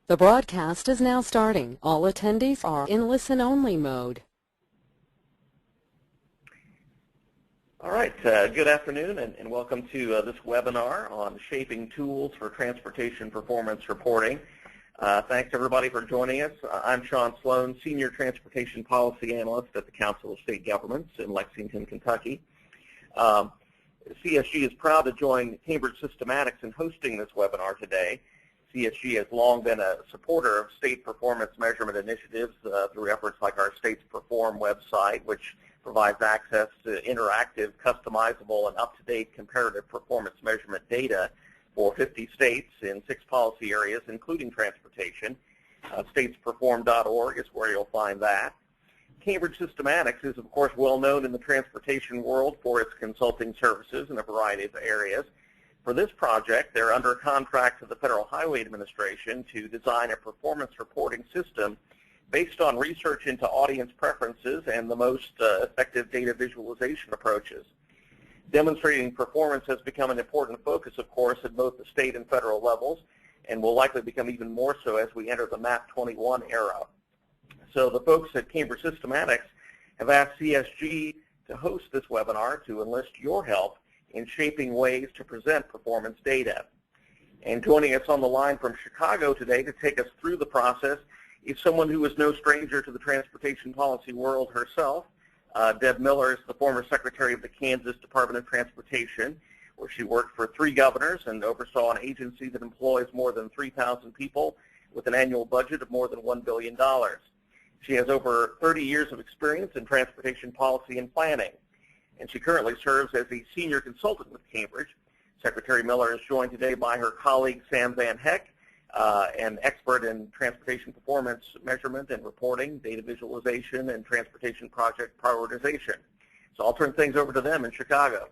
The broadcast is now starting. All attendees are in listen-only mode. All right, good afternoon and welcome to this webinar on shaping tools for transportation performance reporting. Thanks everybody for joining us. I'm Sean Sloan, Senior Transportation Policy Analyst at the Council of State Governments in Lexington, Kentucky. CSG is proud to join Cambridge Systematics in hosting this webinar today. CSG has long been a supporter of state performance measurement initiatives through efforts like our States Perform website, which provides access to interactive, customizable, and up-to-date comparative performance measurement data for 50 states in 6 policy areas, including transportation. Statesperform.org is where you'll find that. Cambridge Systematics is, of course, well known in the transportation world for its consulting services in a variety of areas. For this project, they're under contract to the Federal Highway Administration to design a performance reporting system based on research into audience preferences and the most effective data visualization approaches. Demonstrating performance has become an important focus, of course, at both the state and federal levels, and will likely become even more so as we enter the MAP 21 era. So the folks at Cambridge Systematics have asked CSG to host this webinar to enlist your help in shaping ways to present performance data. And joining us on the line from Chicago today to take us through the process is someone who is no stranger to the transportation policy world herself. Deb Miller is the former Secretary of the Kansas Department of Transportation, where she worked for 3 governors and oversaw an agency that employs more than 3,000 people with an annual budget of more than $1 billion. She has over 30 years of experience in transportation policy and planning, and she currently serves as a senior consultant with Cambridge. Secretary Miller is joined today by her colleague Sam Van Hecke, an expert in transportation performance measurement and reporting, data visualization, and transportation project prioritization. So I'll turn things over to them in Chicago.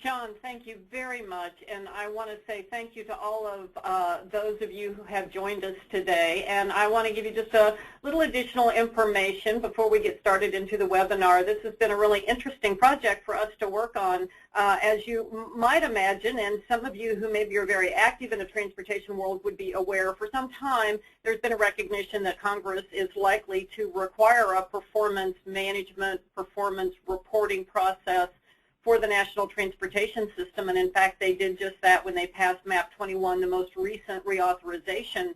Sean, thank you very much, and I want to say thank you to all of those of you who have joined us today. And I want to give you just a little additional information before we get started into the webinar. This has been a really interesting project for us to work on. As you might imagine, and some of you who maybe are very active in the transportation world would be aware, for some time there's been a recognition that Congress is likely to require a performance management, performance reporting process for the national transportation system, and in fact they did just that when they passed MAP 21, the most recent reauthorization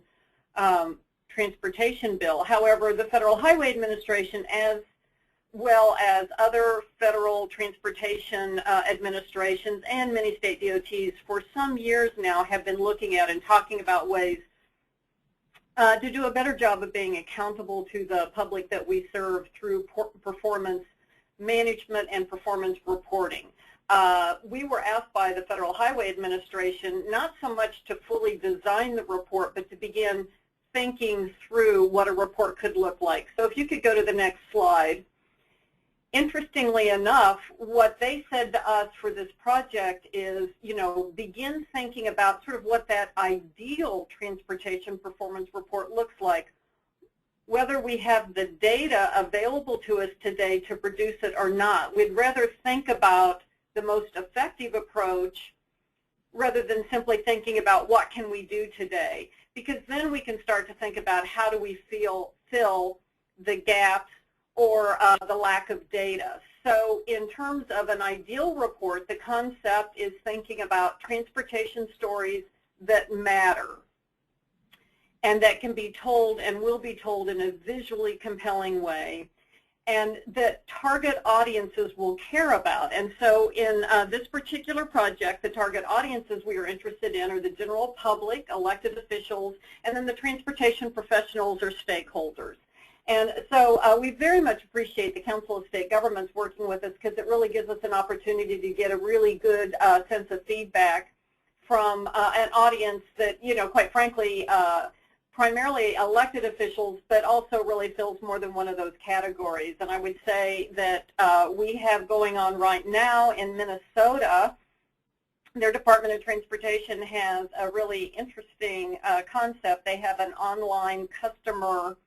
transportation bill. However, the Federal Highway Administration, as well as other federal transportation administrations and many state DOTs, for some years now have been looking at and talking about ways to do a better job of being accountable to the public that we serve through performance management and performance reporting. We were asked by the Federal Highway Administration not so much to fully design the report, but to begin thinking through what a report could look like. So if you could go to the next slide. Interestingly enough, what they said to us for this project is, begin thinking about sort of what that ideal transportation performance report looks like. Whether we have the data available to us today to produce it or not, we'd rather think about the most effective approach rather than simply thinking about what can we do today, because then we can start to think about how do we fill the gaps or the lack of data. So in terms of an ideal report, the concept is thinking about transportation stories that matter, and that can be told and will be told in a visually compelling way, and that target audiences will care about. And so in this particular project, the target audiences we are interested in are the general public, elected officials, and then the transportation professionals or stakeholders. And so we very much appreciate the Council of State Governments working with us, because it really gives us an opportunity to get a really good sense of feedback from an audience that, quite frankly, primarily elected officials, but also really fills more than one of those categories. And I would say that we have going on right now in Minnesota, their Department of Transportation has a really interesting concept. They have an online customer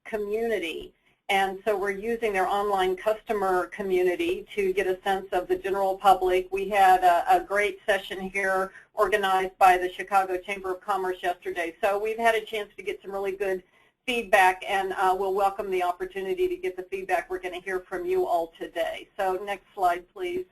community, And so we're using their online customer community to get a sense of the general public. We had a great session here organized by the Chicago Chamber of Commerce yesterday. So we've had a chance to get some really good feedback, and we'll welcome the opportunity to get the feedback we're going to hear from you all today. So next slide, please.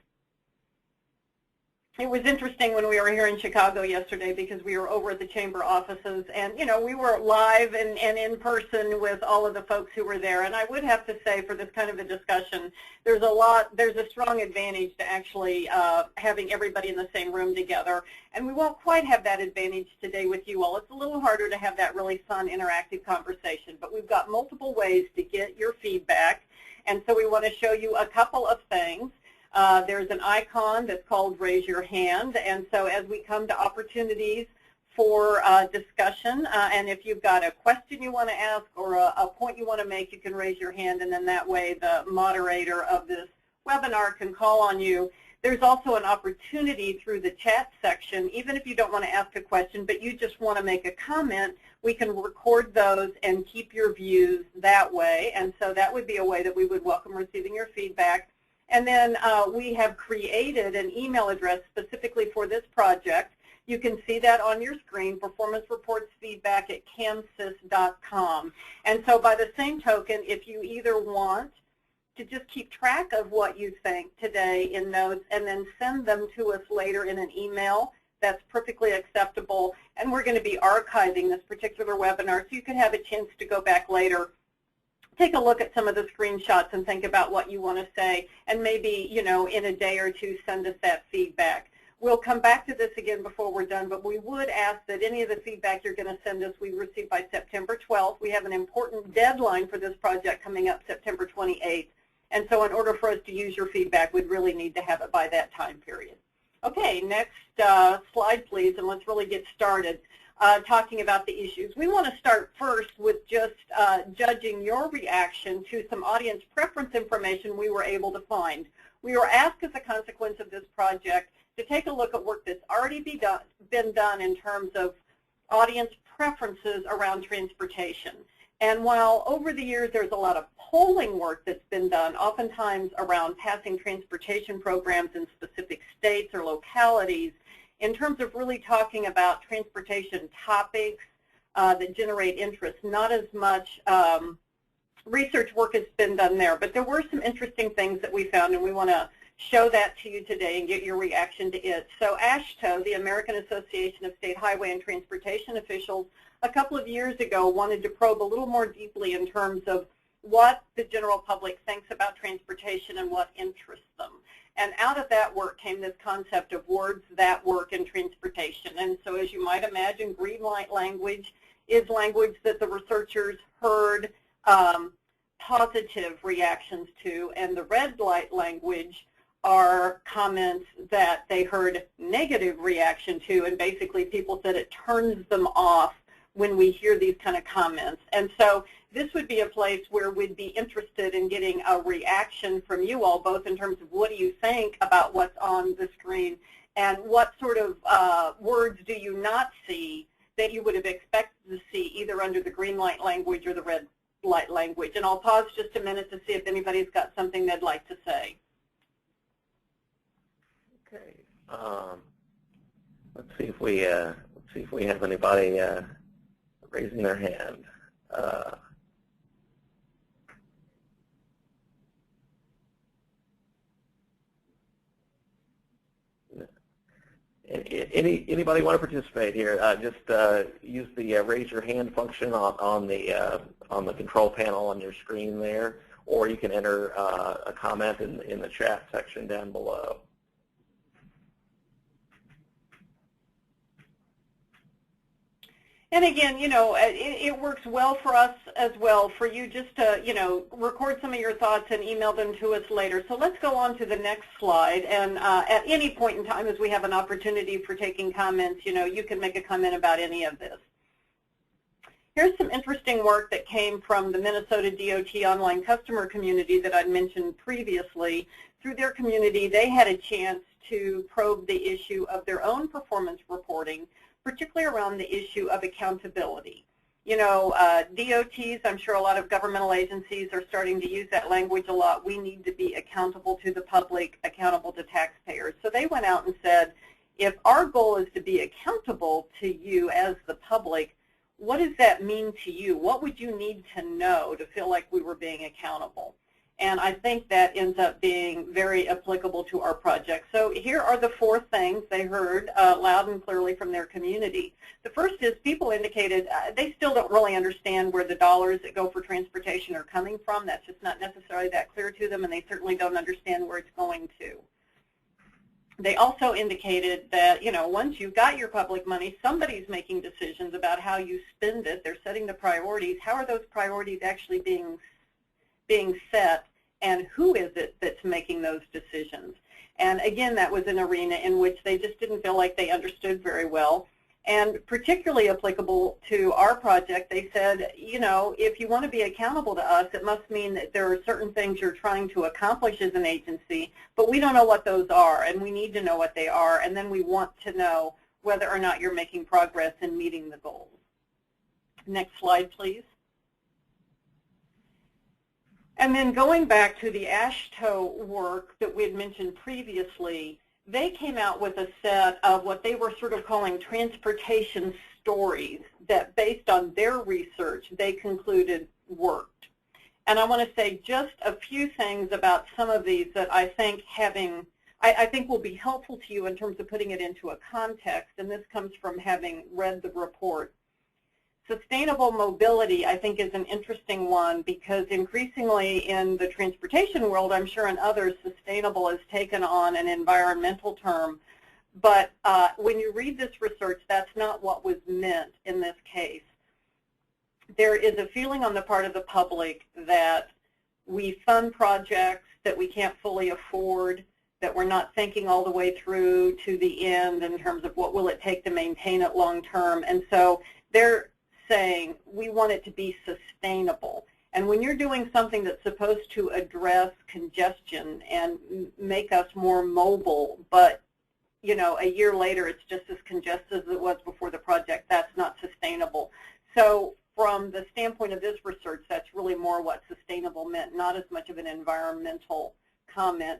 It was interesting when we were here in Chicago yesterday because we were over at the Chamber offices, and we were live and in person with all of the folks who were there. And I would have to say, for this kind of a discussion, there's a strong advantage to actually having everybody in the same room together. And we won't quite have that advantage today with you all. It's a little harder to have that really fun, interactive conversation, but we've got multiple ways to get your feedback. And so we want to show you a couple of things. There's an icon that's called Raise Your Hand, and so as we come to opportunities for discussion, and if you've got a question you want to ask or a point you want to make, you can raise your hand, and then that way the moderator of this webinar can call on you. There's also an opportunity through the chat section, even if you don't want to ask a question, but you just want to make a comment, we can record those and keep your views that way, and so that would be a way that we would welcome receiving your feedback. And then we have created an email address specifically for this project. You can see that on your screen, performancereportsfeedback@camsys.com. And so by the same token, if you either want to just keep track of what you think today in notes and then send them to us later in an email, that's perfectly acceptable. And we're going to be archiving this particular webinar, so you can have a chance to go back later, take a look at some of the screenshots and think about what you want to say, and maybe, in a day or two, send us that feedback. We'll come back to this again before we're done, but we would ask that any of the feedback you're going to send us, we receive by September 12th. We have an important deadline for this project coming up September 28th, and so in order for us to use your feedback, we'd really need to have it by that time period. Okay, next slide, please, and let's really get started. Talking about the issues. We want to start first with just judging your reaction to some audience preference information we were able to find. We were asked as a consequence of this project to take a look at work that's already been done in terms of audience preferences around transportation. And while over the years there's a lot of polling work that's been done, oftentimes around passing transportation programs in specific states or localities, in terms of really talking about transportation topics that generate interest, not as much research work has been done there, but there were some interesting things that we found, and we want to show that to you today and get your reaction to it. So AASHTO, the American Association of State Highway and Transportation Officials, a couple of years ago wanted to probe a little more deeply in terms of what the general public thinks about transportation and what interests them. And out of that work came this concept of words that work in transportation. And so as you might imagine, green light language is language that the researchers heard positive reactions to, and the red light language are comments that they heard negative reaction to, and basically people said it turns them off when we hear these kind of comments. And so this would be a place where we'd be interested in getting a reaction from you all, both in terms of what do you think about what's on the screen, and what sort of words do you not see that you would have expected to see either under the green light language or the red light language. And I'll pause just a minute to see if anybody's got something they'd like to say. Okay. Let's see if we have anybody raising their hand. Anybody want to participate here? Just use the raise your hand function on the control panel on your screen there, or you can enter a comment in the chat section down below. And again, it works well for us as well for you just to, record some of your thoughts and email them to us later. So let's go on to the next slide. And at any point in time, as we have an opportunity for taking comments, you can make a comment about any of this. Here's some interesting work that came from the Minnesota DOT online customer community that I'd mentioned previously. Through their community, they had a chance to probe the issue of their own performance reporting, particularly around the issue of accountability. You know, DOTs, I'm sure a lot of governmental agencies are starting to use that language a lot. We need to be accountable to the public, accountable to taxpayers. So they went out and said, if our goal is to be accountable to you as the public, what does that mean to you? What would you need to know to feel like we were being accountable? And I think that ends up being very applicable to our project. So here are the 4 things they heard loud and clearly from their community. The first is people indicated they still don't really understand where the dollars that go for transportation are coming from. That's just not necessarily that clear to them, and they certainly don't understand where it's going to. They also indicated that, you know, once you've got your public money, somebody's making decisions about how you spend it. They're setting the priorities. How are those priorities actually being set, and who is it that's making those decisions? And again, that was an arena in which they just didn't feel like they understood very well. And particularly applicable to our project, they said, you know, if you want to be accountable to us, it must mean that there are certain things you're trying to accomplish as an agency, but we don't know what those are, and we need to know what they are, and then we want to know whether or not you're making progress in meeting the goals. Next slide, please. And then going back to the AASHTO work that we had mentioned previously, they came out with a set of what they were sort of calling transportation stories that, based on their research, they concluded worked. And I want to say just a few things about some of these that I think will be helpful to you in terms of putting it into a context, and this comes from having read the report. Sustainable mobility, I think, is an interesting one because increasingly in the transportation world, I'm sure in others, sustainable is taken on an environmental term. But when you read this research, that's not what was meant in this case. There is a feeling on the part of the public that we fund projects that we can't fully afford, that we're not thinking all the way through to the end in terms of what will it take to maintain it long term. And so they're saying we want it to be sustainable. And when you're doing something that's supposed to address congestion and make us more mobile, but you know, a year later it's just as congested as it was before the project, that's not sustainable. So from the standpoint of this research, that's really more what sustainable meant, not as much of an environmental comment.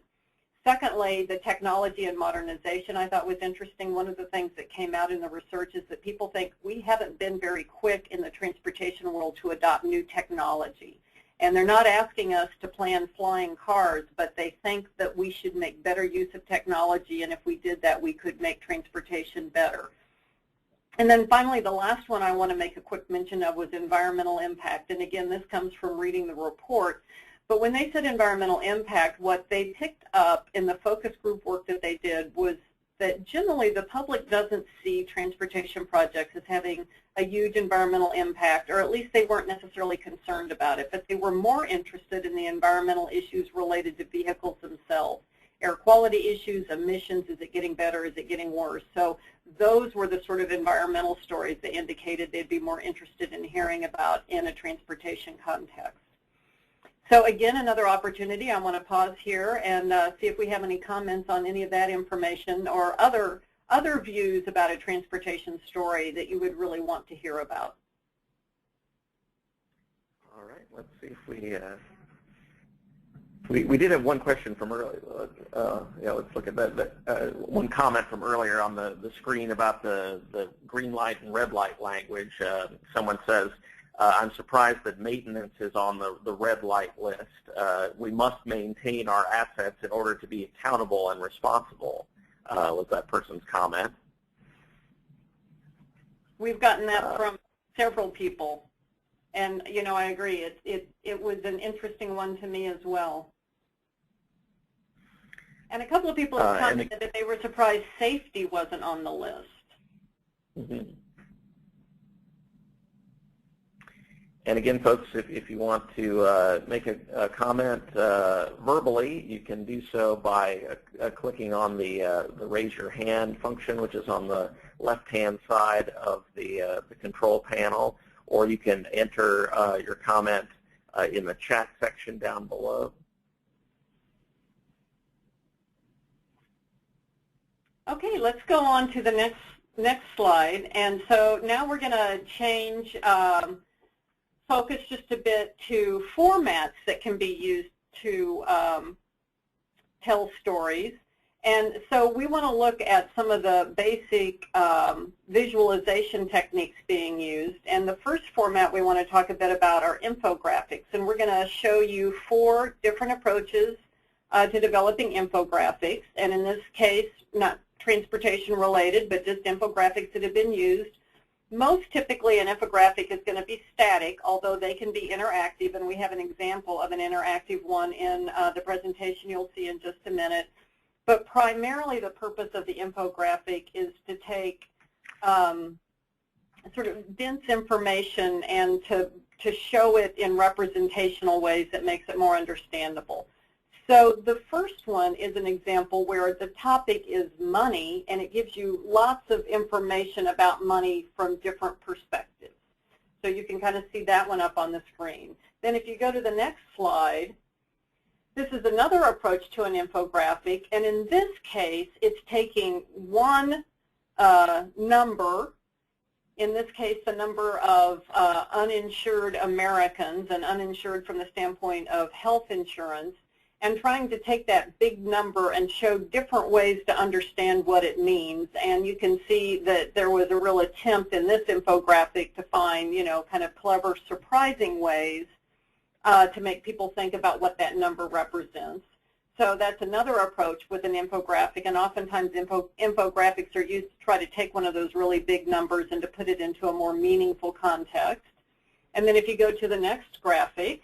Secondly, the technology and modernization I thought was interesting. One of the things that came out in the research is that people think we haven't been very quick in the transportation world to adopt new technology. And they're not asking us to plan flying cars, but they think that we should make better use of technology, and if we did that, we could make transportation better. And then finally, the last one I want to make a quick mention of was environmental impact. And again, this comes from reading the report. But when they said environmental impact, what they picked up in the focus group work that they did was that generally the public doesn't see transportation projects as having a huge environmental impact, or at least they weren't necessarily concerned about it, but they were more interested in the environmental issues related to vehicles themselves. Air quality issues, emissions, is it getting better, is it getting worse? So those were the sort of environmental stories they indicated they'd be more interested in hearing about in a transportation context. So again, another opportunity. I want to pause here and see if we have any comments on any of that information or other views about a transportation story that you would really want to hear about. All right, let's see if we did have one question from earlier. Yeah, let's look at that. One comment from earlier on the screen about the green light and red light language. Someone says, I'm surprised that maintenance is on the red light list. We must maintain our assets in order to be accountable and responsible, was that person's comment. We've gotten that from several people, and you know, I agree. It was an interesting one to me as well. And a couple of people have commented that they were surprised safety wasn't on the list. Mm-hmm. And again, folks, if you want to make a comment verbally, you can do so by clicking on the raise your hand function, which is on the left-hand side of the control panel, or you can enter your comment in the chat section down below. Okay, let's go on to the Next slide. And so now we're going to change focus just a bit to formats that can be used to tell stories. And so we want to look at some of the basic visualization techniques being used. And the first format we want to talk a bit about are infographics. And we're going to show you 4 different approaches to developing infographics. And in this case, not transportation related, but just infographics that have been used. Most typically an infographic is going to be static, although they can be interactive. And we have an example of an interactive one in the presentation you'll see in just a minute. But primarily the purpose of the infographic is to take sort of dense information and to show it in representational ways that makes it more understandable. So the first one is an example where the topic is money, and it gives you lots of information about money from different perspectives. So you can kind of see that one up on the screen. Then if you go to the next slide, this is another approach to an infographic, and in this case, it's taking one number, in this case, the number of uninsured Americans, and uninsured from the standpoint of health insurance, and trying to take that big number and show different ways to understand what it means. And you can see that there was a real attempt in this infographic to find, you know, kind of clever, surprising ways to make people think about what that number represents. So that's another approach with an infographic, and oftentimes infographics are used to try to take one of those really big numbers and to put it into a more meaningful context. And then if you go to the next graphic,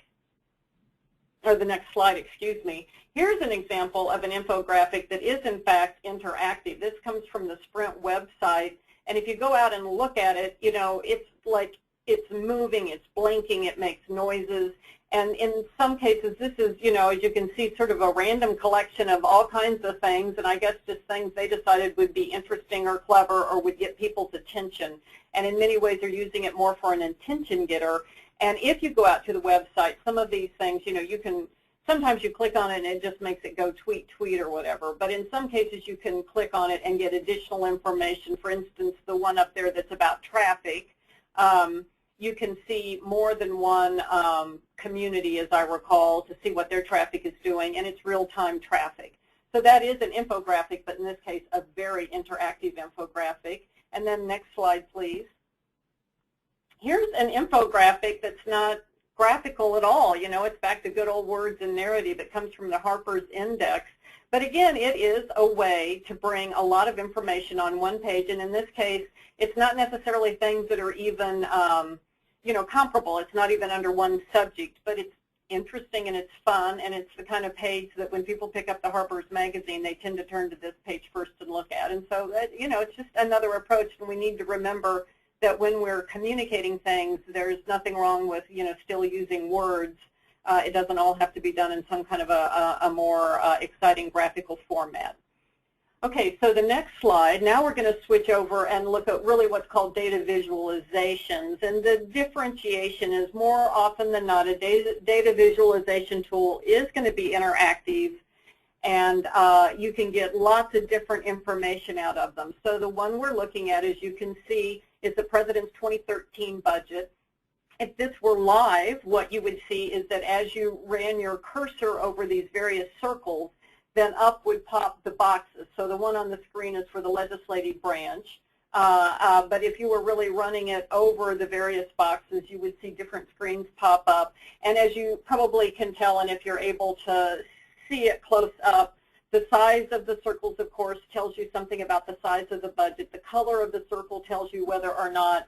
or the next slide, excuse me, here's an example of an infographic that is in fact interactive. This comes from the Sprint website, and if you go out and look at it, you know, it's like it's moving, it's blinking, it makes noises. And in some cases, this is, you know, as you can see, sort of a random collection of all kinds of things, and I guess just things they decided would be interesting or clever or would get people's attention. And in many ways, they're using it more for an attention getter. And if you go out to the website, some of these things, you know, you can, sometimes you click on it and it just makes it go tweet, tweet, or whatever. But in some cases, you can click on it and get additional information. For instance, the one up there that's about traffic, you can see more than one community, as I recall, to see what their traffic is doing, and it's real-time traffic. So that is an infographic, but in this case, a very interactive infographic. And then next slide, please. Here's an infographic that's not graphical at all. You know, it's back to good old words and narrative. It comes from the Harper's Index. But again, it is a way to bring a lot of information on one page. And in this case, it's not necessarily things that are even, you know, comparable. It's not even under one subject, but it's interesting and it's fun, and it's the kind of page that when people pick up the Harper's magazine, they tend to turn to this page first and look at. And so, that, you know, it's just another approach, and we need to remember that when we're communicating things, there's nothing wrong with, you know, still using words. It doesn't all have to be done in some kind of a more exciting graphical format. Okay, so the next slide, now we're going to switch over and look at really what's called data visualizations. And the differentiation is more often than not, a data visualization tool is going to be interactive, and you can get lots of different information out of them. So the one we're looking at, as you can see, is the President's 2013 budget. If this were live, what you would see is that as you ran your cursor over these various circles, then up would pop the boxes. So the one on the screen is for the legislative branch. But if you were really running it over the various boxes, you would see different screens pop up. And as you probably can tell, and if you're able to see it close up, the size of the circles, of course, tells you something about the size of the budget. The color of the circle tells you whether or not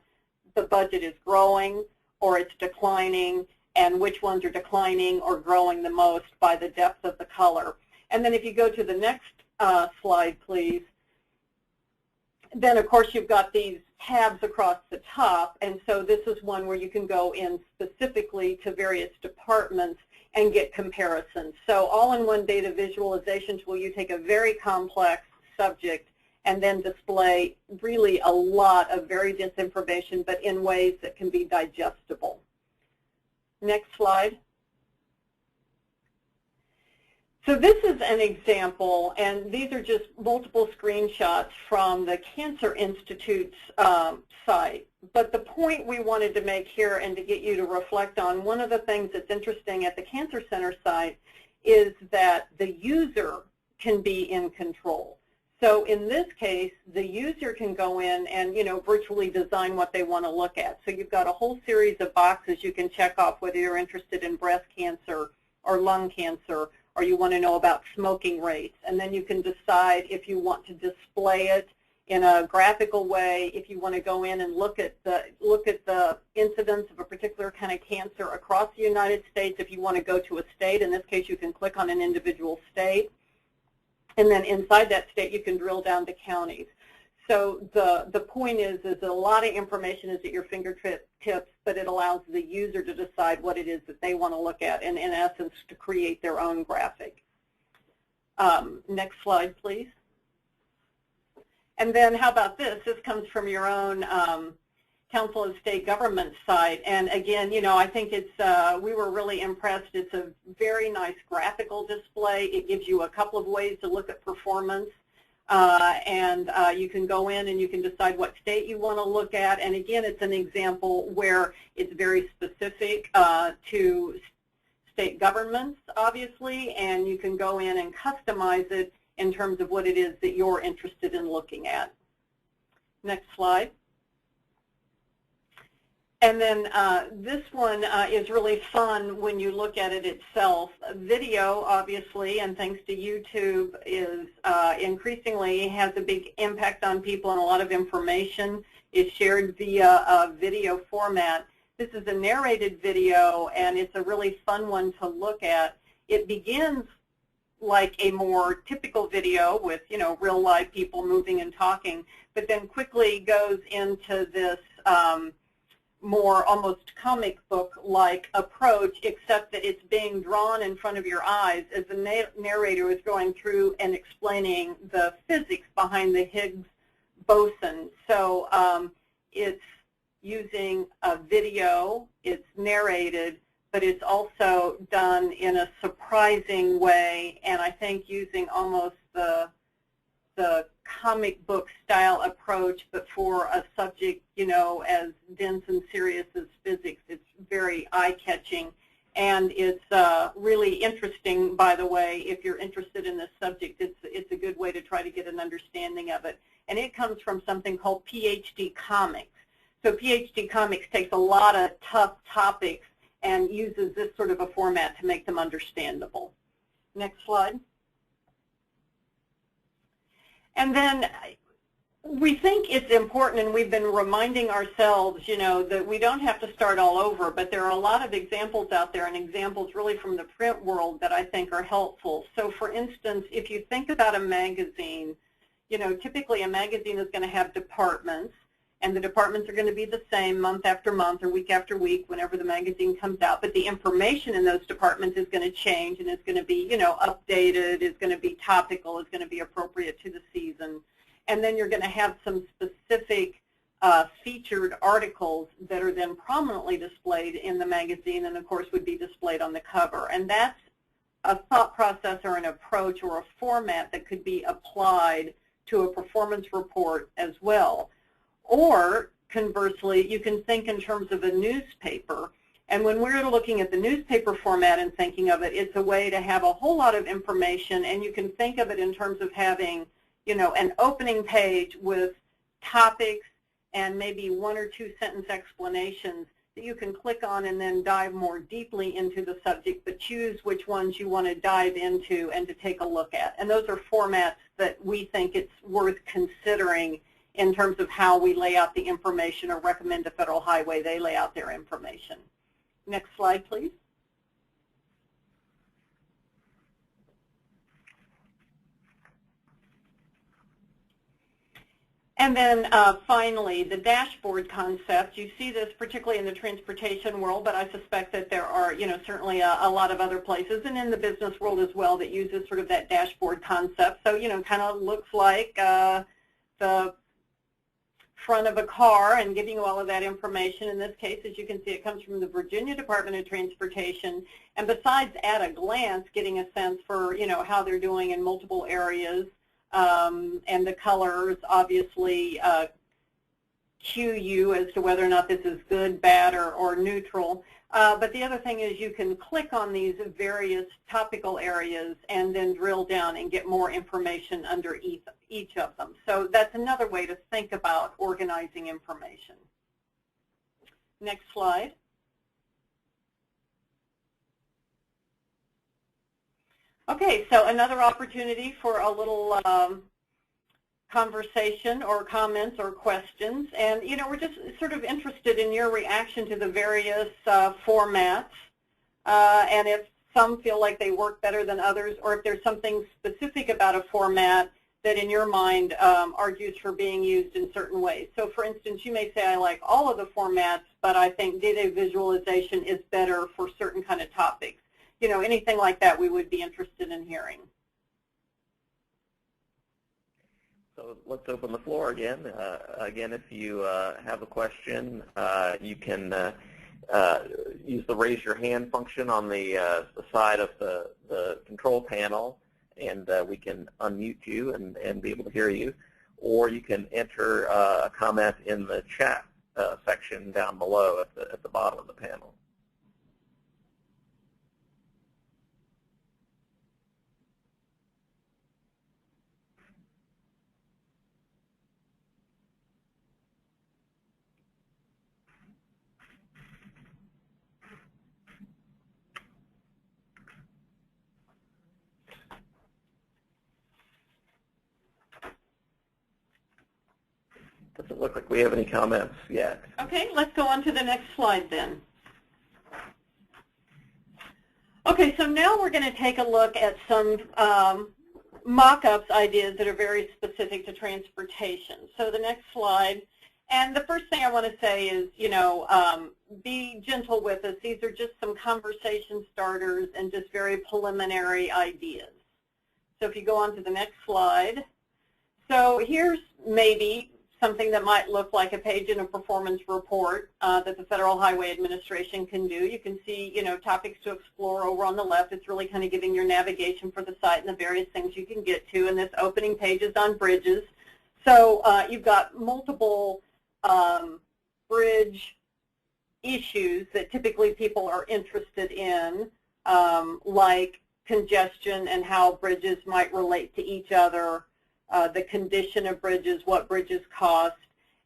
the budget is growing or it's declining, and which ones are declining or growing the most by the depth of the color. And then if you go to the next slide, please, then of course you've got these tabs across the top, and so this is one where you can go in specifically to various departments and get comparisons. So all-in-one data visualization tool, you take a very complex subject and then display really a lot of very dense information, but in ways that can be digestible. Next slide. So this is an example, and these are just multiple screenshots from the Cancer Institute's site. But the point we wanted to make here and to get you to reflect on, one of the things that's interesting at the Cancer Center site is that the user can be in control. So in this case, the user can go in and, virtually design what they want to look at. So you've got a whole series of boxes you can check off whether you're interested in breast cancer or lung cancer, or you want to know about smoking rates. And then you can decide if you want to display it in a graphical way, if you want to go in and look at the incidence of a particular kind of cancer across the United States. If you want to go to a state, in this case you can click on an individual state. And then inside that state you can drill down to counties. So the point is that a lot of information is at your fingertips, but it allows the user to decide what it is that they want to look at, and in essence to create their own graphic. Next slide, please. And then how about this? This comes from your own Council of State Government site. And again, I think we were really impressed. It's a very nice graphical display. It gives you a couple of ways to look at performance. And you can go in and you can decide what state you want to look at. And again, it's an example where it's very specific to state governments, obviously, and you can go in and customize it in terms of what it is that you're interested in looking at. Next slide. And then this one is really fun when you look at it itself. Video, obviously, and thanks to YouTube, is increasingly has a big impact on people, and a lot of information is shared via a video format. This is a narrated video, and it's a really fun one to look at. It begins like a more typical video with, real live people moving and talking, but then quickly goes into this more almost comic book-like approach, except that it's being drawn in front of your eyes as the narrator is going through and explaining the physics behind the Higgs boson. So it's using a video, it's narrated, but it's also done in a surprising way, and I think using almost the comic book style approach, but for a subject, as dense and serious as physics. It's very eye-catching, and it's really interesting, by the way. If you're interested in this subject, it's a good way to try to get an understanding of it. And it comes from something called PhD Comics. So PhD Comics takes a lot of tough topics and uses this sort of a format to make them understandable. Next slide. And then we think it's important, and we've been reminding ourselves, that we don't have to start all over, but there are a lot of examples out there, and examples really from the print world that I think are helpful. So for instance, if you think about a magazine, typically a magazine is going to have departments, and the departments are going to be the same month after month or week after week whenever the magazine comes out, but the information in those departments is going to change, and it's going to be, updated, it's going to be topical, it's going to be appropriate to the season. And then you're going to have some specific featured articles that are then prominently displayed in the magazine, and of course would be displayed on the cover. And that's a thought process or an approach or a format that could be applied to a performance report as well. Or conversely, you can think in terms of a newspaper. And when we're looking at the newspaper format and thinking of it, it's a way to have a whole lot of information, and you can think of it in terms of having, an opening page with topics and maybe 1 or 2 sentence explanations that you can click on and then dive more deeply into the subject, but choose which ones you want to dive into and to take a look at. And those are formats that we think it's worth considering in terms of how we lay out the information or recommend to Federal Highway they lay out their information. Next slide, please. And then finally, the dashboard concept. You see this particularly in the transportation world, but I suspect that there are, certainly a lot of other places, and in the business world as well, that uses sort of that dashboard concept. So, kind of looks like the front of a car and giving you all of that information. In this case, as you can see, it comes from the Virginia Department of Transportation. And besides at a glance, getting a sense for, how they're doing in multiple areas, and the colors obviously cue you as to whether or not this is good, bad, or neutral. But the other thing is you can click on these various topical areas and then drill down and get more information under each of them. So that's another way to think about organizing information. Next slide. Okay, so another opportunity for a little conversation or comments or questions. And, we're just sort of interested in your reaction to the various formats, and if some feel like they work better than others, or if there's something specific about a format that in your mind argues for being used in certain ways. So for instance, you may say, I like all of the formats, but I think data visualization is better for certain kind of topics. Anything like that we would be interested in hearing. So let's open the floor again. Again, if you have a question, you can use the raise your hand function on the side of the control panel, and we can unmute you and be able to hear you. Or you can enter a comment in the chat section down below at the bottom of the panel. Doesn't look like we have any comments yet. Okay, let's go on to the next slide then. Okay, so now we're going to take a look at some mock-ups ideas that are very specific to transportation. So the next slide, and the first thing I want to say is, be gentle with us. These are just some conversation starters and just very preliminary ideas. So if you go on to the next slide. So here's maybe something that might look like a page in a performance report that the Federal Highway Administration can do. You can see, topics to explore over on the left. It's really kind of giving your navigation for the site and the various things you can get to. And this opening page is on bridges. So you've got multiple bridge issues that typically people are interested in, like congestion and how bridges might relate to each other, the condition of bridges, what bridges cost.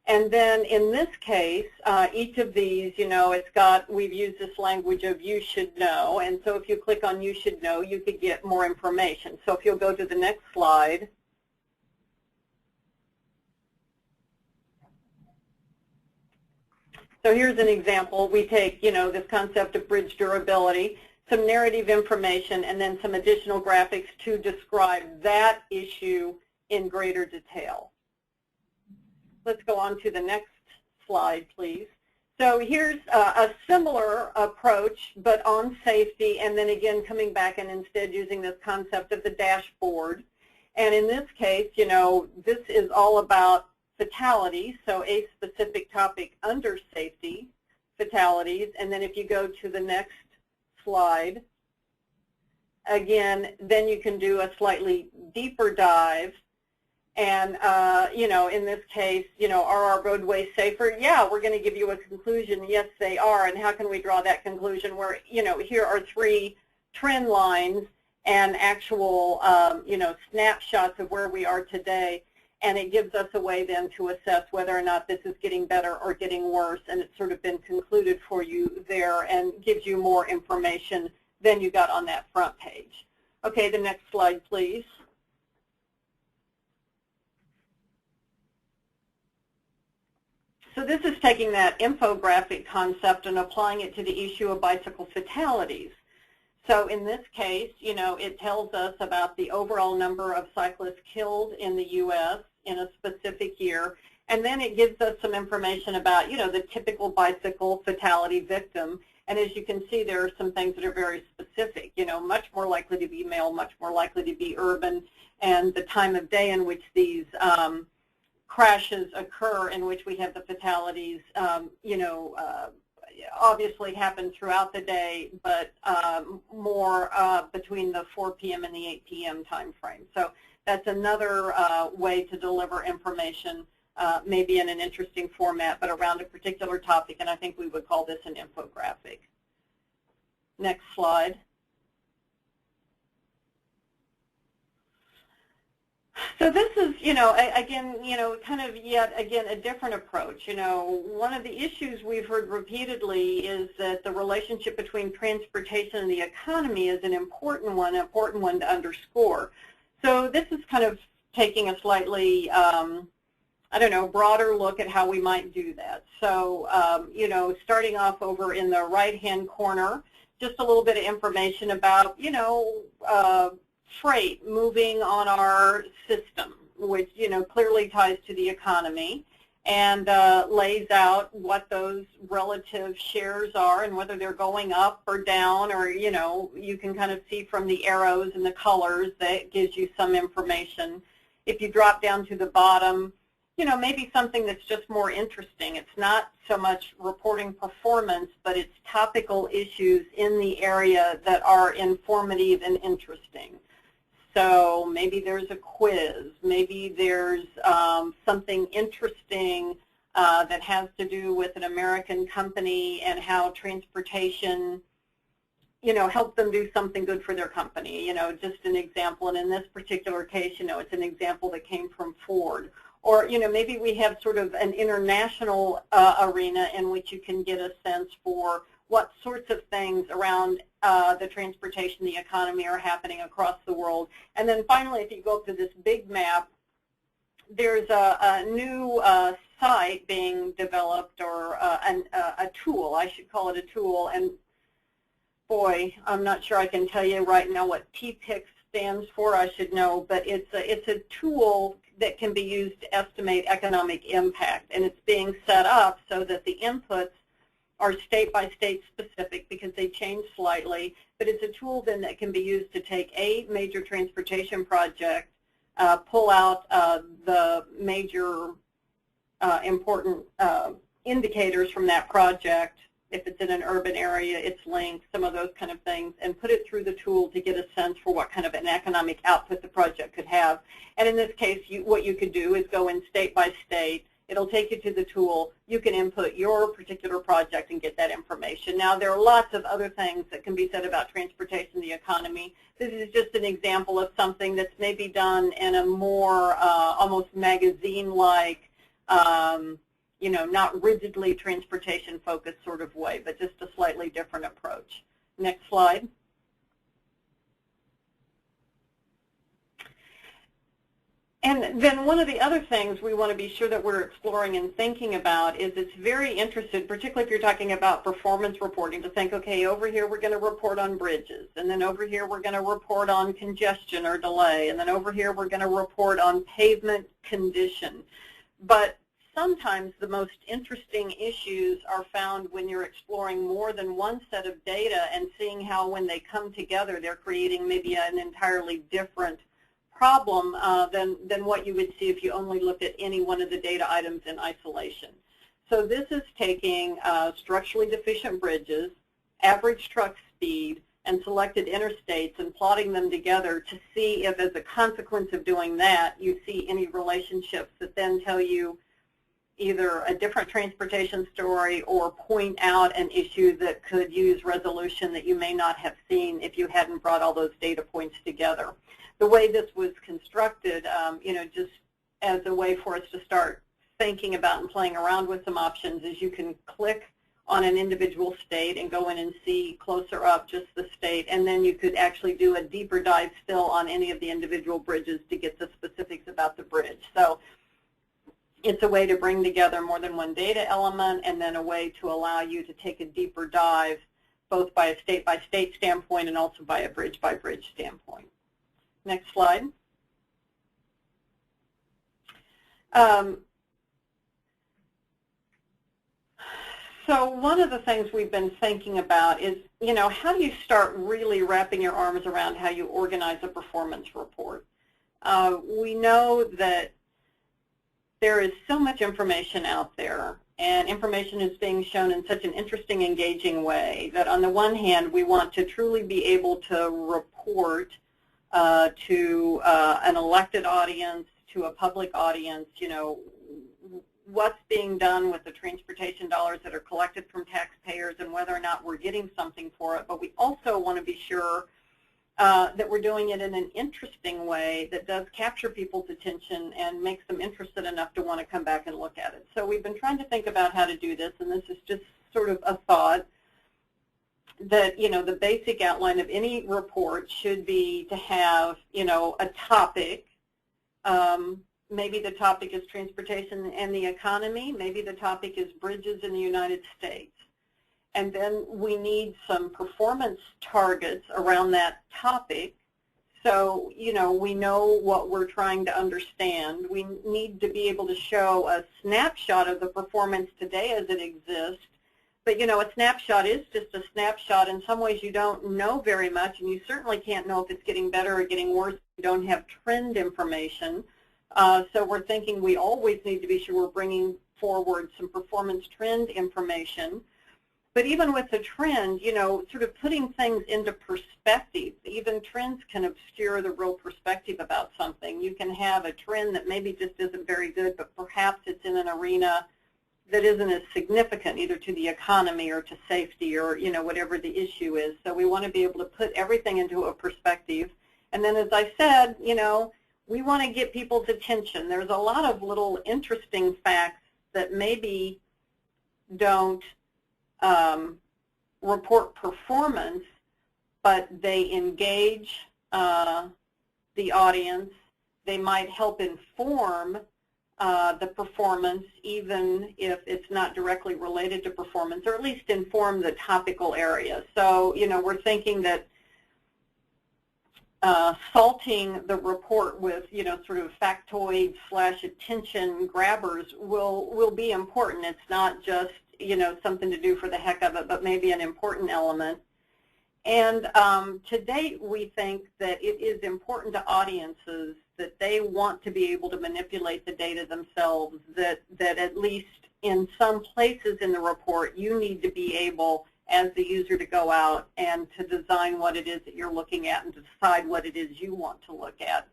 And then in this case, each of these, we've used this language of you should know. And so if you click on you should know, you could get more information. So if you'll go to the next slide. So here's an example. We take, this concept of bridge durability, some narrative information, and then some additional graphics to describe that issue in greater detail. Let's go on to the next slide, please. So here's a similar approach, but on safety, and then again coming back and instead using this concept of the dashboard. And in this case, this is all about fatalities, so a specific topic under safety, fatalities. And then if you go to the next slide, again, then you can do a slightly deeper dive. And, in this case, are our roadways safer? Yeah, we're going to give you a conclusion. Yes, they are. And how can we draw that conclusion? Where, here are 3 trend lines and actual, snapshots of where we are today. And it gives us a way then to assess whether or not this is getting better or getting worse. And it's sort of been concluded for you there and gives you more information than you got on that front page. Okay, the next slide, please. So this is taking that infographic concept and applying it to the issue of bicycle fatalities. So in this case, it tells us about the overall number of cyclists killed in the U.S. in a specific year. And then it gives us some information about, the typical bicycle fatality victim. And as you can see, there are some things that are very specific, much more likely to be male, much more likely to be urban, and the time of day in which these crashes occur in which we have the fatalities, obviously happen throughout the day, but more between the 4 p.m. and the 8 p.m. time frame. So that's another way to deliver information, maybe in an interesting format, but around a particular topic, and I think we would call this an infographic. Next slide. So this is, again, kind of yet again a different approach. One of the issues we've heard repeatedly is that the relationship between transportation and the economy is an important one to underscore. So this is kind of taking a slightly, broader look at how we might do that. So, starting off over in the right-hand corner, just a little bit of information about, freight moving on our system, which clearly ties to the economy, and lays out what those relative shares are and whether they're going up or down, or you can kind of see from the arrows and the colors that gives you some information. If you drop down to the bottom, maybe something that's just more interesting. It's not so much reporting performance, but it's topical issues in the area that are informative and interesting. So maybe there's a quiz, maybe there's something interesting that has to do with an American company and how transportation, helped them do something good for their company, just an example. And in this particular case, it's an example that came from Ford. Or, maybe we have sort of an international arena in which you can get a sense for what sorts of things around the transportation, the economy are happening across the world. And then finally, if you go up to this big map, there's a new site being developed, or a tool. I should call it a tool. And boy, I'm not sure I can tell you right now what TPIC stands for. I should know, but it's a tool that can be used to estimate economic impact, and it's being set up so that the inputs are state-by-state specific because they change slightly, but it's a tool then that can be used to take a major transportation project, pull out the major important indicators from that project. If it's in an urban area, its length, some of those kind of things, and put it through the tool to get a sense for what kind of an economic output the project could have. And in this case, what you could do is go in state by state. It'll take you to the tool. You can input your particular project and get that information. Now, there are lots of other things that can be said about transportation and the economy. This is just an example of something that's maybe done in a more almost magazine-like, not rigidly transportation-focused sort of way, but just a slightly different approach. Next slide. And then one of the other things we want to be sure that we're exploring and thinking about is it's very interested, particularly if you're talking about performance reporting, to think, okay, over here we're going to report on bridges, and then over here we're going to report on congestion or delay, and then over here we're going to report on pavement condition. But sometimes the most interesting issues are found when you're exploring more than one set of data and seeing how when they come together they're creating maybe an entirely different problem than what you would see if you only looked at any one of the data items in isolation. So this is taking structurally deficient bridges, average truck speed, and selected interstates and plotting them together to see if, as a consequence of doing that, you see any relationships that then tell you either a different transportation story or point out an issue that could use resolution that you may not have seen if you hadn't brought all those data points together. The way this was constructed, just as a way for us to start thinking about and playing around with some options, is you can click on an individual state and go in and see closer up just the state, and then you could actually do a deeper dive still on any of the individual bridges to get the specifics about the bridge. So it's a way to bring together more than one data element, and then a way to allow you to take a deeper dive both by a state-by-state standpoint and also by a bridge-by-bridge standpoint. Next slide. So one of the things we've been thinking about is, how do you start really wrapping your arms around how you organize a performance report? We know that there is so much information out there, and information is being shown in such an interesting, engaging way that on the one hand, we want to truly be able to report to an elected audience, to a public audience, you know, what's being done with the transportation dollars that are collected from taxpayers and whether or not we're getting something for it. But we also want to be sure that we're doing it in an interesting way that does capture people's attention and makes them interested enough to want to come back and look at it. So we've been trying to think about how to do this, and this is just sort of a thought that, you know, the basic outline of any report should be to have, you know, a topic. Maybe the topic is transportation and the economy. Maybe the topic is bridges in the United States. And then we need some performance targets around that topic. So, you know, we know what we're trying to understand. We need to be able to show a snapshot of the performance today as it exists. But, you know, a snapshot is just a snapshot. In some ways, you don't know very much, and you certainly can't know if it's getting better or getting worse if you don't have trend information. So we're thinking we always need to be sure we're bringing forward some performance trend information. But even with the trend, you know, sort of putting things into perspective, even trends can obscure the real perspective about something. You can have a trend that maybe just isn't very good, but perhaps it's in an arena that isn't as significant either to the economy or to safety or, you know, whatever the issue is. So we want to be able to put everything into a perspective. And then, as I said, you know, we want to get people's attention. There's a lot of little interesting facts that maybe don't report performance, but they engage the audience. They might help inform the performance, even if it's not directly related to performance, or at least inform the topical area. So, you know, we're thinking that salting the report with, you know, sort of factoid / attention grabbers will be important. It's not just, you know, something to do for the heck of it, but maybe an important element. And to date, we think that it is important to audiences that they want to be able to manipulate the data themselves, that at least in some places in the report, you need to be able, as the user, to go out and to design what it is that you're looking at and to decide what it is you want to look at.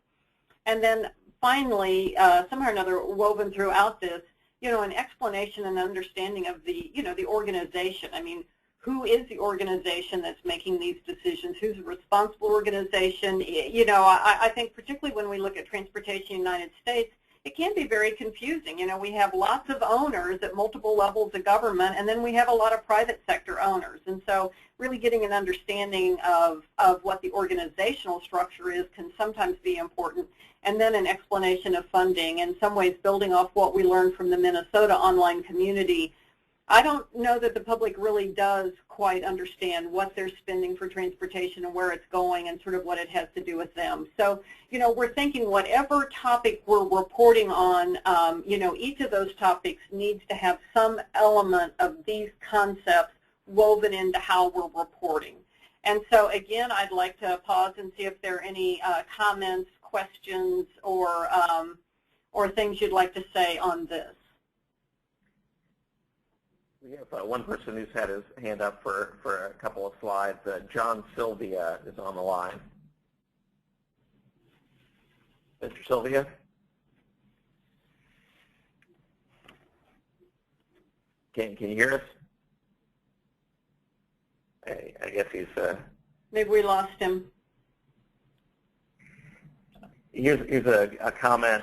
And then finally, somehow or another, woven throughout this, you know, an explanation and understanding of the, you know, the organization. I mean, who is the organization that's making these decisions? Who's a responsible organization? You know, I think particularly when we look at transportation in the United States, it can be very confusing. You know, we have lots of owners at multiple levels of government, and then we have a lot of private sector owners. And so really getting an understanding of what the organizational structure is can sometimes be important. And then an explanation of funding, in some ways building off what we learned from the Minnesota online community. I don't know that the public really does quite understand what they're spending for transportation and where it's going and sort of what it has to do with them. So, you know, we're thinking whatever topic we're reporting on, you know, each of those topics needs to have some element of these concepts woven into how we're reporting. And so, again, I'd like to pause and see if there are any comments, questions, or things you'd like to say on this. We have one person who's had his hand up for a couple of slides. John Sylvia is on the line. Mr. Sylvia? Can you hear us? I guess he's... Maybe we lost him. Here's a comment.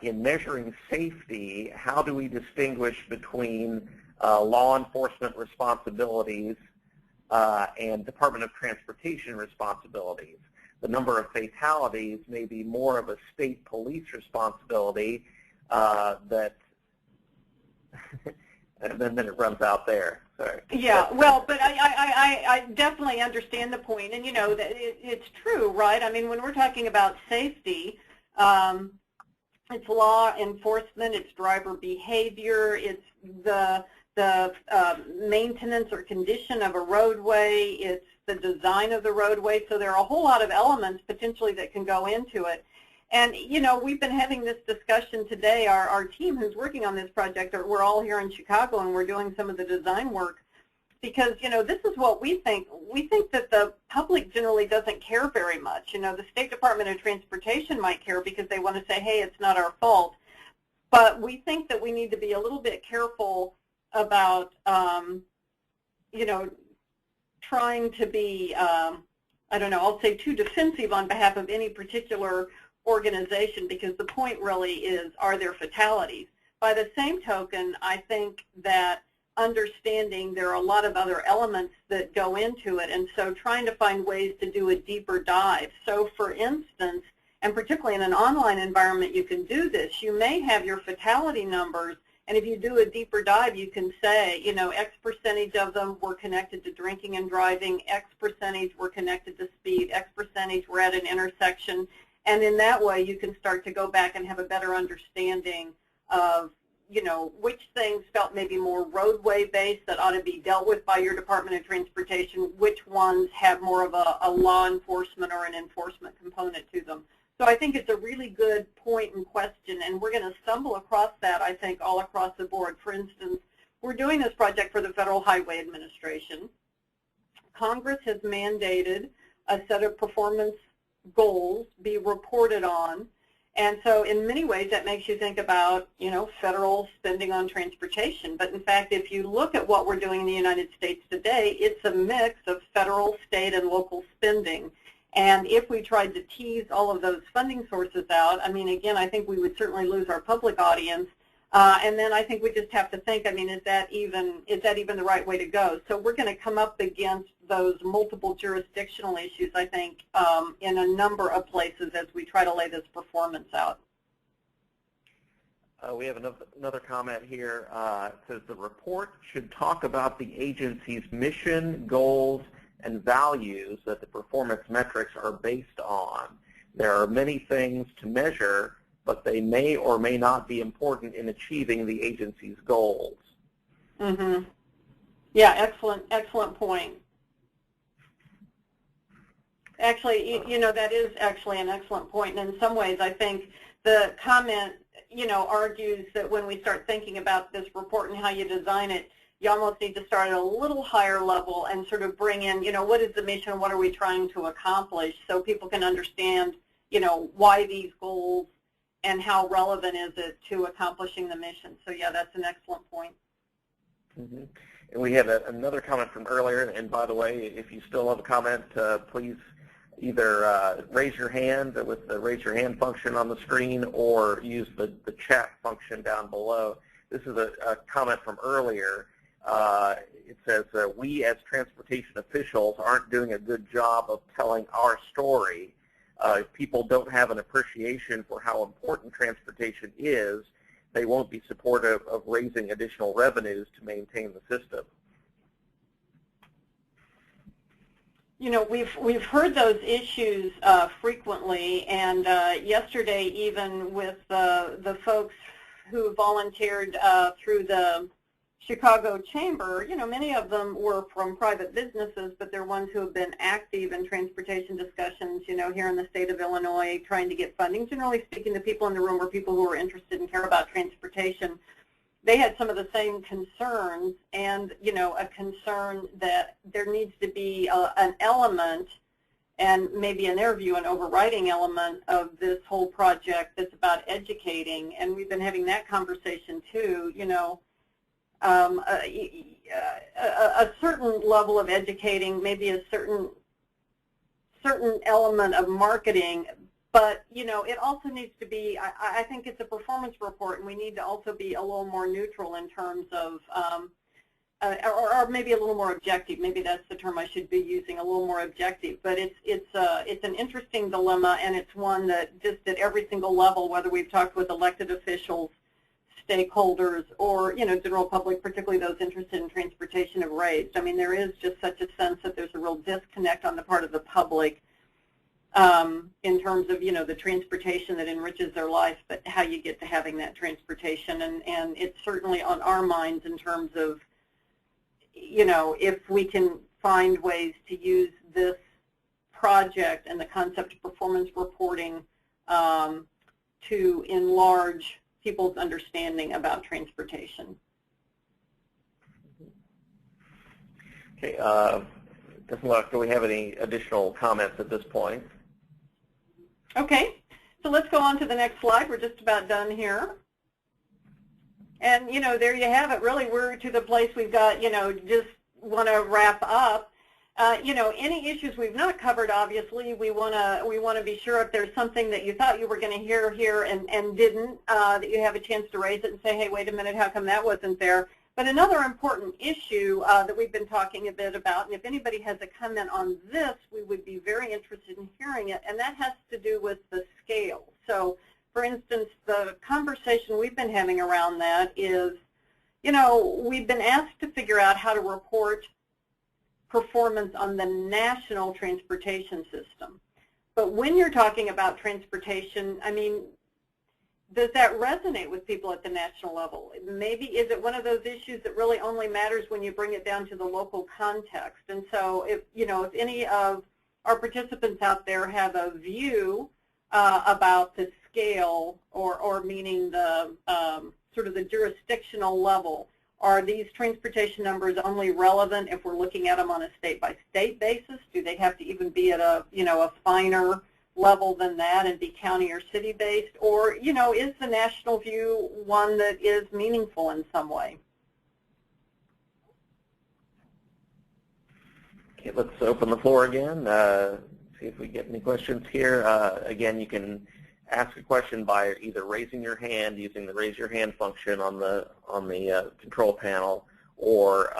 In measuring safety, how do we distinguish between law enforcement responsibilities and Department of Transportation responsibilities? The number of fatalities may be more of a state police responsibility that, and then it runs out there. Sorry. Yeah, well, but I definitely understand the point, and you know that it's true, right? I mean, when we're talking about safety, it's law enforcement, it's driver behavior, it's the maintenance or condition of a roadway, it's the design of the roadway. So there are a whole lot of elements potentially that can go into it. And, you know, we've been having this discussion today. Our team who's working on this project, we're all here in Chicago, and we're doing some of the design work because, you know, this is what we think. We think that the public generally doesn't care very much. You know, the State Department of Transportation might care because they want to say, hey, it's not our fault. But we think that we need to be a little bit careful about, you know, trying to be, I don't know, I'll say too defensive on behalf of any particular organization, because the point really is, are there fatalities? By the same token, I think that understanding there are a lot of other elements that go into it, and so trying to find ways to do a deeper dive. So for instance, and particularly in an online environment, you can do this. You may have your fatality numbers, and if you do a deeper dive, you can say, you know, X percentage of them were connected to drinking and driving, X percentage were connected to speed, X percentage were at an intersection, and in that way you can start to go back and have a better understanding of, you know, which things felt maybe more roadway-based that ought to be dealt with by your Department of Transportation, which ones have more of a law enforcement or an enforcement component to them. So I think it's a really good point and question, and we're going to stumble across that, I think, all across the board. For instance, we're doing this project for the Federal Highway Administration. Congress has mandated a set of performance goals be reported on, and so in many ways that makes you think about, you know, federal spending on transportation. But in fact, if you look at what we're doing in the United States today, it's a mix of federal, state, and local spending. And if we tried to tease all of those funding sources out, I mean, again, I think we would certainly lose our public audience. And then I think we just have to think, I mean, is that even the right way to go? So we're going to come up against those multiple jurisdictional issues, I think, in a number of places as we try to lay this performance out. We have another comment here. It says the report should talk about the agency's mission, goals, and values that the performance metrics are based on. There are many things to measure, but they may or may not be important in achieving the agency's goals. Mm-hmm. Yeah, excellent point. Actually, you know, that is actually an excellent point. And in some ways, I think the comment, you know, argues that when we start thinking about this report and how you design it, you almost need to start at a little higher level and sort of bring in, you know, what is the mission, what are we trying to accomplish, so people can understand, you know, why these goals and how relevant is it to accomplishing the mission. So yeah, that's an excellent point. Mm-hmm. And we have another comment from earlier, and by the way, if you still have a comment, please either raise your hand with the raise your hand function on the screen or use the chat function down below. This is a comment from earlier. It says, we as transportation officials aren't doing a good job of telling our story. If people don't have an appreciation for how important transportation is, they won't be supportive of raising additional revenues to maintain the system. You know, we've heard those issues frequently, and yesterday even with the folks who volunteered through the Chicago Chamber, you know, many of them were from private businesses, but they're ones who have been active in transportation discussions, you know, here in the state of Illinois, trying to get funding. Generally speaking, the people in the room were people who were interested and care about transportation. They had some of the same concerns, and, you know, a concern that there needs to be an element, and maybe in their view an overriding element of this whole project that's about educating, and we've been having that conversation too, you know. A certain level of educating, maybe a certain element of marketing, but, you know, it also needs to be, I think it's a performance report, and we need to also be a little more neutral in terms of, or maybe a little more objective. Maybe that's the term I should be using, a little more objective. But it's an interesting dilemma, and it's one that just at every single level, whether we've talked with elected officials, stakeholders, or, you know, general public, particularly those interested in transportation, have raised. I mean, there is just such a sense that there's a real disconnect on the part of the public in terms of, you know, the transportation that enriches their life, but how you get to having that transportation. And it's certainly on our minds in terms of, you know, if we can find ways to use this project and the concept of performance reporting to enlarge people's understanding about transportation. Okay, doesn't look like we have any additional comments at this point. Okay, so let's go on to the next slide. We're just about done here. And, you know, there you have it. Really, we're to the place we've got, you know, just want to wrap up. You know, any issues we've not covered, obviously, we want to be sure if there's something that you thought you were going to hear here and didn't, that you have a chance to raise it and say, hey, wait a minute, how come that wasn't there? But another important issue that we've been talking a bit about, and if anybody has a comment on this, we would be very interested in hearing it, and that has to do with the scale. So, for instance, the conversation we've been having around that is, you know, we've been asked to figure out how to report performance on the national transportation system. But when you're talking about transportation, I mean, does that resonate with people at the national level? Maybe is it one of those issues that really only matters when you bring it down to the local context? And so if, you know, if any of our participants out there have a view about the scale or meaning the sort of the jurisdictional level, are these transportation numbers only relevant if we're looking at them on a state-by-state basis? Do they have to even be at a, you know, a finer level than that and be county or city-based? Or, you know, is the national view one that is meaningful in some way? Okay, let's open the floor again. See if we get any questions here. Again, you can ask a question by either raising your hand using the raise your hand function on the control panel, or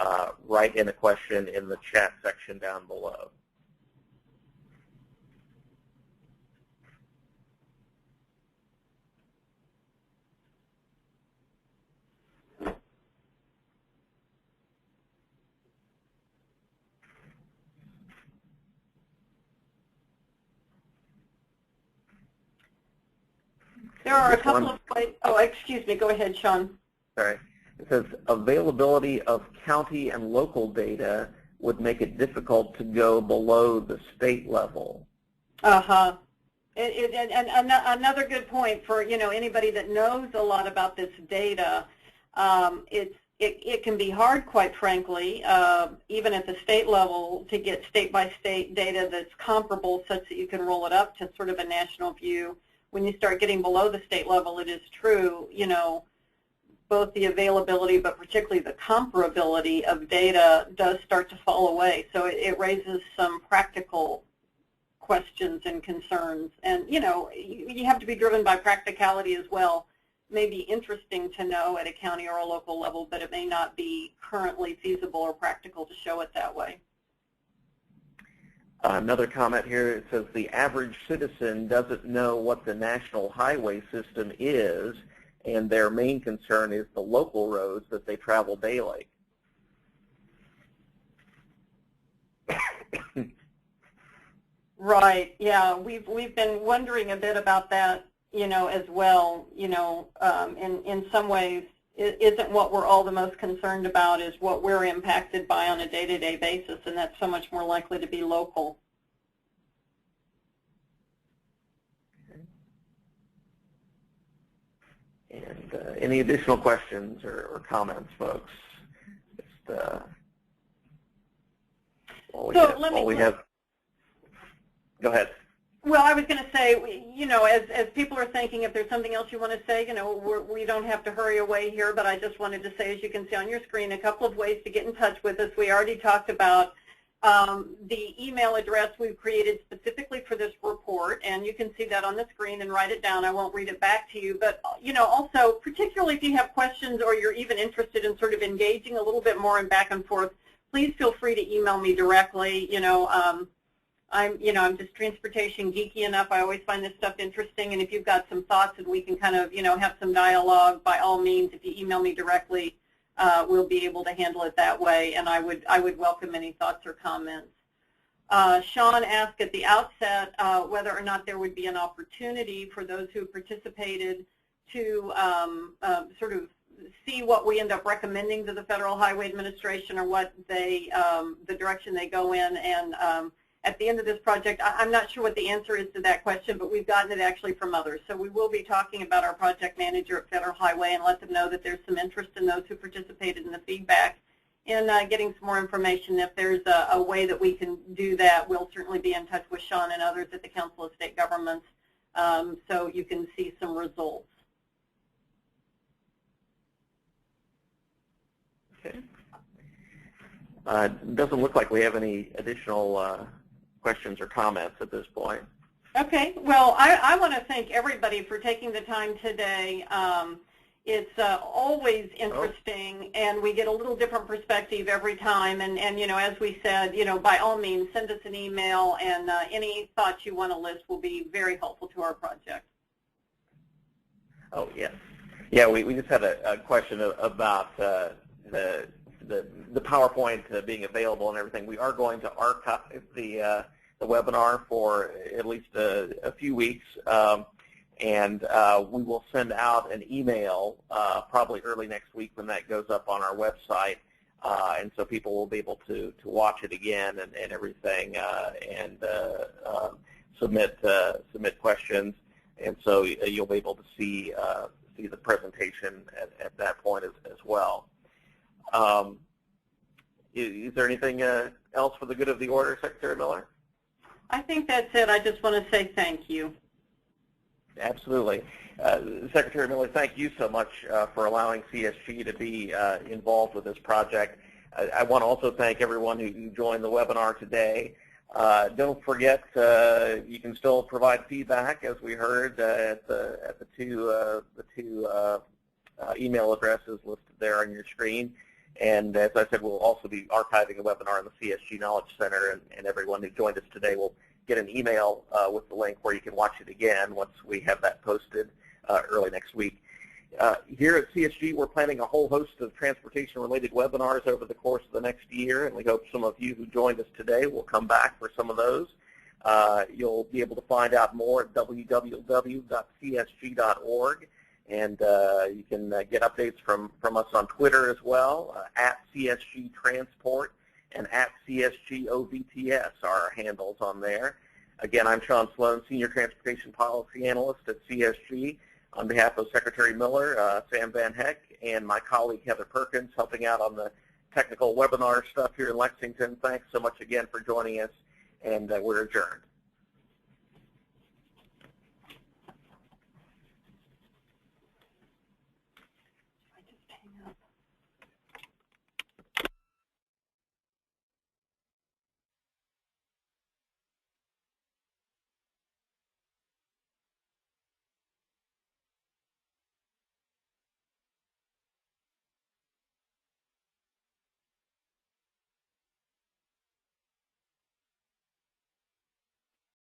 write in a question in the chat section down below. There are a couple of ways. Oh, excuse me. Go ahead, Sean. Sorry. It says availability of county and local data would make it difficult to go below the state level. Uh-huh. And another good point for, you know, anybody that knows a lot about this data, it can be hard, quite frankly, even at the state level, to get state-by-state data that's comparable such that you can roll it up to sort of a national view. When you start getting below the state level, it is true, you know, both the availability but particularly the comparability of data does start to fall away. So it raises some practical questions and concerns. And, you know, you have to be driven by practicality as well. It may be interesting to know at a county or a local level, but it may not be currently feasible or practical to show it that way. Another comment here, it says the average citizen doesn't know what the national highway system is, and their main concern is the local roads that they travel daily. Right, yeah, we've been wondering a bit about that, you know, as well. You know, in some ways, it isn't what we're all the most concerned about is what we're impacted by on a day-to-day basis, and that's so much more likely to be local. Okay. And any additional questions or comments, folks? Just while we have, go ahead. Well, I was going to say, you know, as people are thinking, if there's something else you want to say, you know, we don't have to hurry away here, but I just wanted to say, as you can see on your screen, a couple of ways to get in touch with us. We already talked about the email address we've created specifically for this report, and you can see that on the screen and write it down. I won't read it back to you, but, you know, also, particularly if you have questions or you're even interested in sort of engaging a little bit more in back and forth, please feel free to email me directly. You know, I'm just transportation geeky enough. I always find this stuff interesting, and if you've got some thoughts and we can kind of, you know, have some dialogue, by all means, if you email me directly, we'll be able to handle it that way, and I would welcome any thoughts or comments. Sean asked at the outset whether or not there would be an opportunity for those who participated to sort of see what we end up recommending to the Federal Highway Administration, or what they, the direction they go in, and at the end of this project? I'm not sure what the answer is to that question, but we've gotten it actually from others. So we will be talking about our project manager at Federal Highway and let them know that there's some interest in those who participated in the feedback in getting some more information. If there's a way that we can do that, we'll certainly be in touch with Sean and others at the Council of State Governments so you can see some results. Okay. Doesn't look like we have any additional questions or comments at this point. Okay. Well, I want to thank everybody for taking the time today. It's always interesting, and we get a little different perspective every time. And you know, as we said, you know, by all means, send us an email, and any thoughts you want to list will be very helpful to our project. Oh, yes. Yeah, we just had a question about the PowerPoint being available and everything. We are going to archive the webinar for at least a few weeks, and we will send out an email probably early next week when that goes up on our website, and so people will be able to watch it again and everything, and submit questions, and so you'll be able to see the presentation at that point as well. Is there anything else for the good of the order, Secretary Miller? I think that's it. I just want to say thank you. Absolutely. Secretary Miller, thank you so much for allowing CSG to be involved with this project. I want to also thank everyone who joined the webinar today. Don't forget, you can still provide feedback, as we heard, at the two email addresses listed there on your screen. And as I said, we'll also be archiving the webinar in the CSG Knowledge Center, and everyone who joined us today will get an email with the link where you can watch it again once we have that posted early next week. Here at CSG, we're planning a whole host of transportation-related webinars over the course of the next year, and we hope some of you who joined us today will come back for some of those. You'll be able to find out more at www.csg.org. And you can get updates from us on Twitter as well, at CSG Transport and at CSG OVTS are our handles on there. Again, I'm Sean Sloan, Senior Transportation Policy Analyst at CSG. On behalf of Secretary Miller, Sam Van Hecke, and my colleague Heather Perkins, helping out on the technical webinar stuff here in Lexington, thanks so much again for joining us, and we're adjourned.